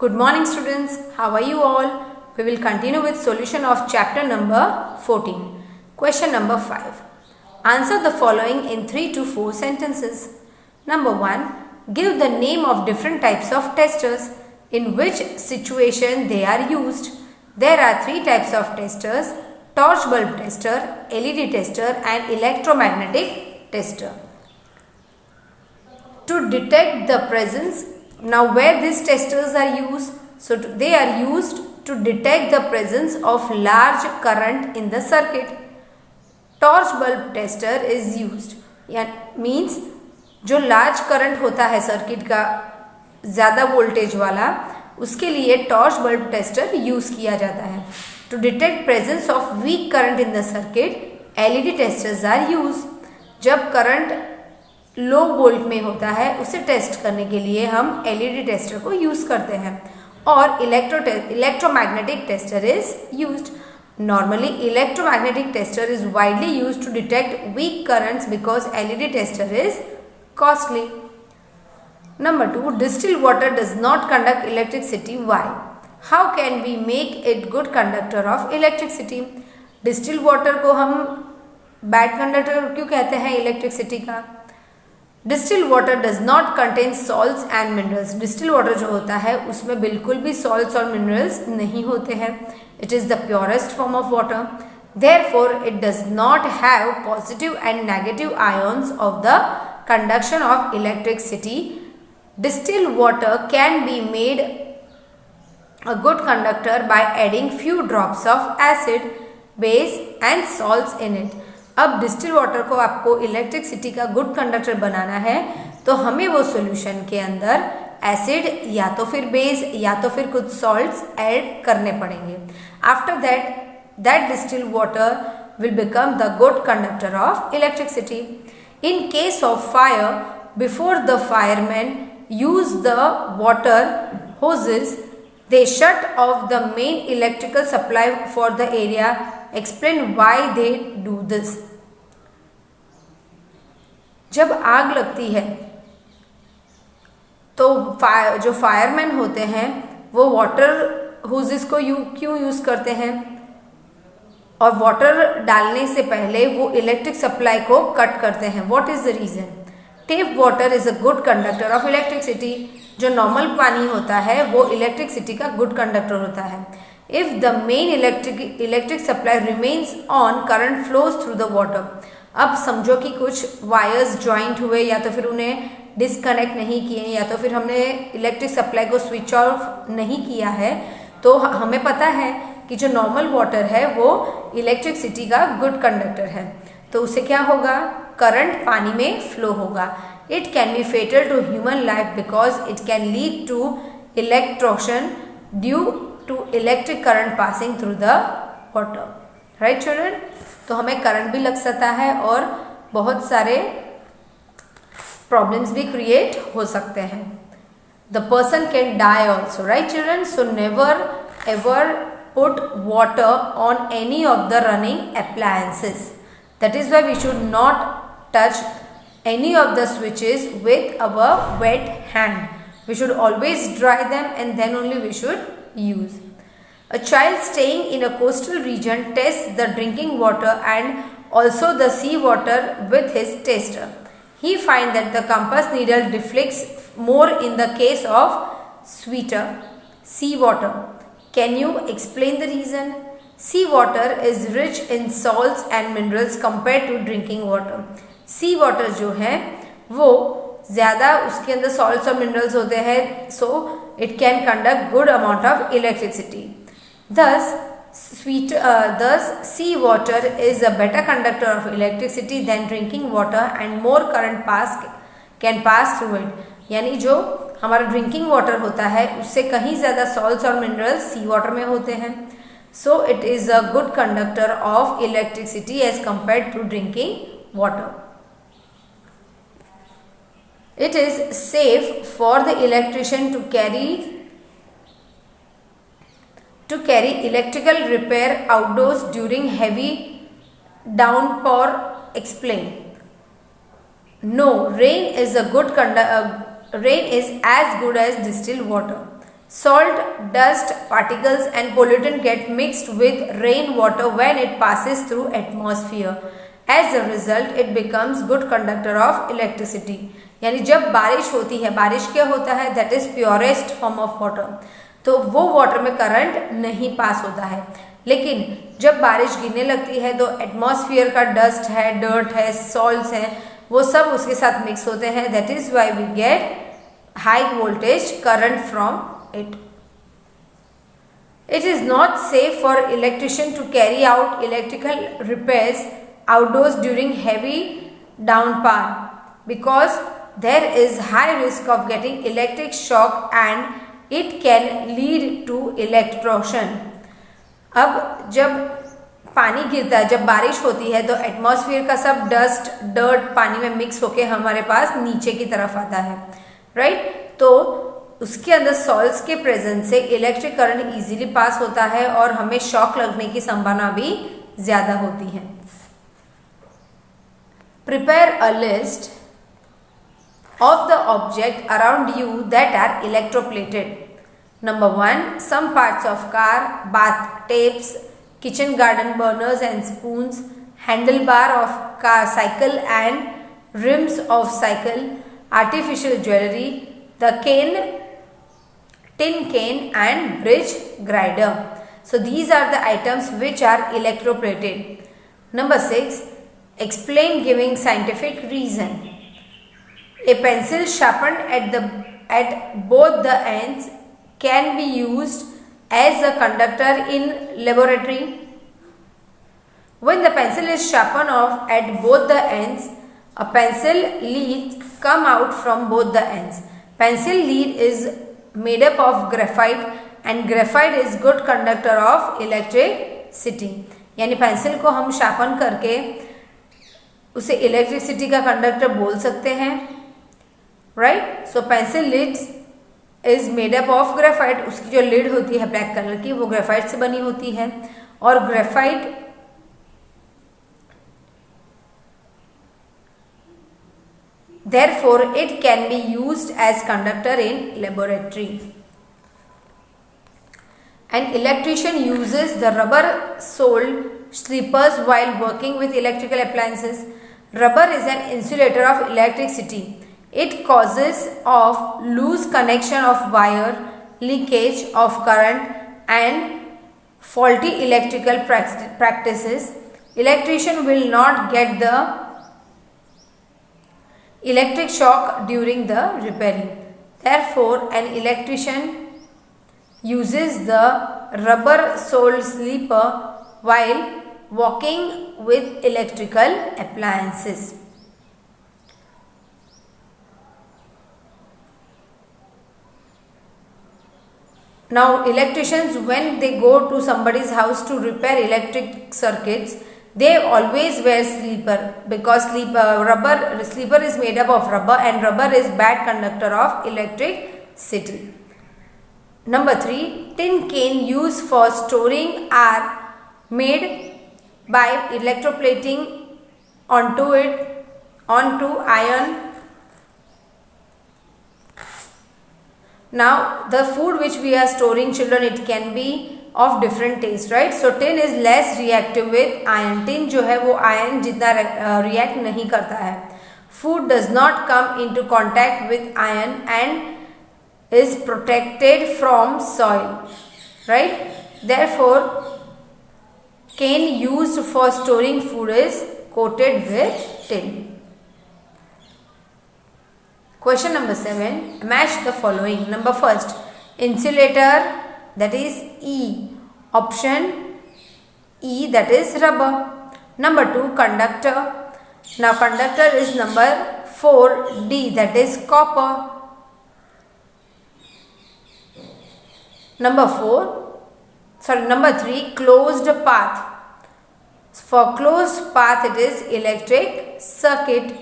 Good morning students, how are you all? We will continue with solution of chapter number 14. Question number 5. Answer the following in 3 to 4 sentences. Number 1. Give the name of different types of testers. In which situation they are used. There are 3 types of testers: torch bulb tester, LED tester and electromagnetic tester. To detect the presence, now where these testers are used? So they are used to detect the presence of large current in the circuit. Torch bulb tester is used, means जो large current होता है circuit का ज़्यादा voltage वाला, उसके लिए torch bulb tester use किया जाता है. To detect presence of weak current in the circuit, LED testers are use. जब करंट लो वोल्ट में होता है उसे टेस्ट करने के लिए हम एलईडी टेस्टर को यूज़ करते हैं. और electromagnetic tester is used. Normally, electromagnetic tester is widely used to detect weak currents because LED tester is costly. Number 2. Distilled water does not conduct electricity. Why? How can we make it good conductor of electricity? Distilled water को हम bad conductor क्यों कहते हैं electricity का? Distilled water does not contain salts and minerals. Distilled water जो होता है उसमें बिल्कुल भी salts और minerals नहीं होते हैं. It is the purest form of water. Therefore, it does not have positive and negative ions of the conduction of electricity. Distilled water can be made a good conductor by adding few drops of acid, base and salts in it. अब distil water को आपको electricity का good conductor बनाना है तो हमें वो solution के अंदर एसिड या तो फिर बेस या तो फिर कुछ सॉल्ट्स ऐड करने पड़ेंगे. After that distil water will become the good conductor of electricity. In case of fire, before the fireman use the water hoses, they shut off the main electrical supply for the area. Explain why they do this. जब आग लगती है तो जो fireman होते हैं वो water hoses को क्यों यूज़ करते हैं? और वाटर डालने से पहले वो इलेक्ट्रिक सप्लाई को कट करते हैं. What is the reason? Tape water is a good conductor of electricity. जो नॉर्मल पानी होता है वो इलेक्ट्रिसिटी का गुड कंडक्टर होता है. If the main electric supply remains on, current flows through the water. अब समझो कि कुछ वायर्स ज्वाइंट हुए या तो फिर उन्हें डिस्कनेक्ट नहीं किए या तो फिर हमने इलेक्ट्रिक सप्लाई को स्विच ऑफ नहीं किया है, तो हमें पता है कि जो नॉर्मल वाटर है वो इलेक्ट्रिसिटी का गुड कंडक्टर है. तो उससे क्या होगा? करंट पानी में फ्लो होगा. It can be fatal to human life because it can lead to electrocution due to electric current passing through the water. Right children? तो हमें करंट भी लग सकता है और बहुत सारे प्रॉब्लम्स भी क्रिएट हो सकते हैं. The person can die also. Right children? So never ever put water on any of the running appliances. That is why we should not touch any of the switches with our wet hand. We should always dry them and then only we should use. A child staying in a coastal region tests the drinking water and also the sea water with his tester. He finds that the compass needle deflects more in the case of sweeter sea water. Can you explain the reason? Sea water is rich in salts and minerals compared to drinking water. Sea water जो है वो ज़्यादा उसके अंदर salts और minerals होते हैं, so it can conduct good amount of electricity. Thus sea water is a better conductor of electricity than drinking water and more current can pass through it. यानी जो हमारा ड्रिंकिंग वाटर होता है उससे कहीं ज़्यादा सॉल्ट्स और मिनरल्स सी water में होते हैं. So it is a good conductor of electricity as compared to drinking water. It is safe for the electrician to carry electrical repair outdoors during heavy downpour. Explain. No, rain is as good as distilled water. Salt, dust, particles and pollutant get mixed with rainwater when it passes through atmosphere. As a result, it becomes good conductor of electricity. यानी जब बारिश होती है, बारिश क्या होता है, that is purest form of water, तो वो वाटर में करंट नहीं पास होता है. लेकिन जब बारिश गिरने लगती है तो एटमॉस्फेयर का डस्ट है, डर्ट है, सॉल्ट्स हैं, वो सब उसके साथ मिक्स होते हैं. That is why we get high voltage current from it. It is not safe for electrician to carry out electrical repairs outdoors during heavy downpour because there is high risk of getting electric shock and it can lead to electrocution. अब जब पानी गिरता है, जब बारिश होती है तो एटमॉस्फेयर का सब डस्ट, डर्ट पानी में मिक्स होके हमारे पास नीचे की तरफ आता है, राइट? तो उसके अंदर सॉल्ट्स के प्रेजेंस से इलेक्ट्रिक करंट इजीली पास होता है और हमें शॉक लगने की संभावना भी ज्यादा होती है. Prepare a list of the object around you that are electroplated. Number 1, some parts of car, bath tapes, kitchen garden burners and spoons, handlebar of car cycle and rims of cycle, artificial jewelry, the cane, tin cane and bridge grinder. So these are the items which are electroplated. Number 6, explain giving scientific reason. A pencil sharpened at both the ends can be used as a conductor in laboratory. When the pencil is sharpened off at both the ends, a pencil lead come out from both the ends. Pencil lead is made up of graphite and graphite is good conductor of electricity. यानी pencil को हम sharpen करके उसे electricity का conductor बोल सकते हैं, right? So pencil lead is made up of graphite. उसकी जो लिड होती है ब्लैक कलर की, वो ग्रेफाइट से बनी होती है और graphite therefore it can be used as conductor in laboratory. An electrician uses the rubber soled slippers while working with electrical appliances. Rubber is an insulator of electricity. It causes of loose connection of wire, leakage of current and faulty electrical practices. Electrician will not get the electric shock during the repairing. Therefore, an electrician uses the rubber soled slipper while working with electrical appliances. Now, electricians, when they go to somebody's house to repair electric circuits, they always wear slipper because slipper is made up of rubber and rubber is bad conductor of electricity. Number 3, tin cane used for storing are made by electroplating onto iron. Now the food which we are storing, children, it can be of different taste, right? So tin is less reactive with iron. Tin जो है वो iron जितना react नहीं करता है. Food does not come into contact with iron and is protected from soil, right? Therefore, cane used for storing food is coated with tin. Question number 7. Match the following. Number 1, insulator, that is E. Option E, that is rubber. Number 2, conductor. Now conductor is number 4, D, that is copper. Number 3, closed path. For closed path it is electric circuit.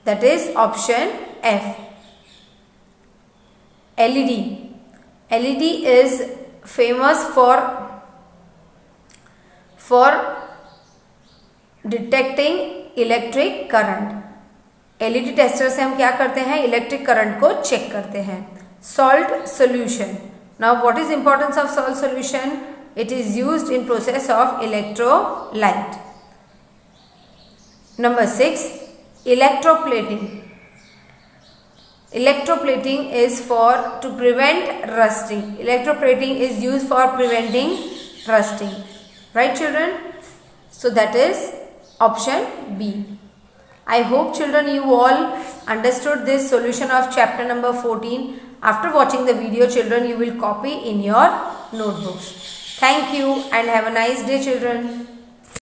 That is option F. LED. LED is famous for detecting electric current. LED tester से हम क्या करते हैं, electric current को check करते हैं। Salt solution, now what is importance of salt solution? It is used in process of electrolyte. Number 6, electroplating. Electroplating is to prevent rusting. Electroplating is used for preventing rusting. Right, children? So that is option B. I hope, children, you all understood this solution of chapter number 14. After watching the video, children, you will copy in your notebooks. Thank you and have a nice day, children.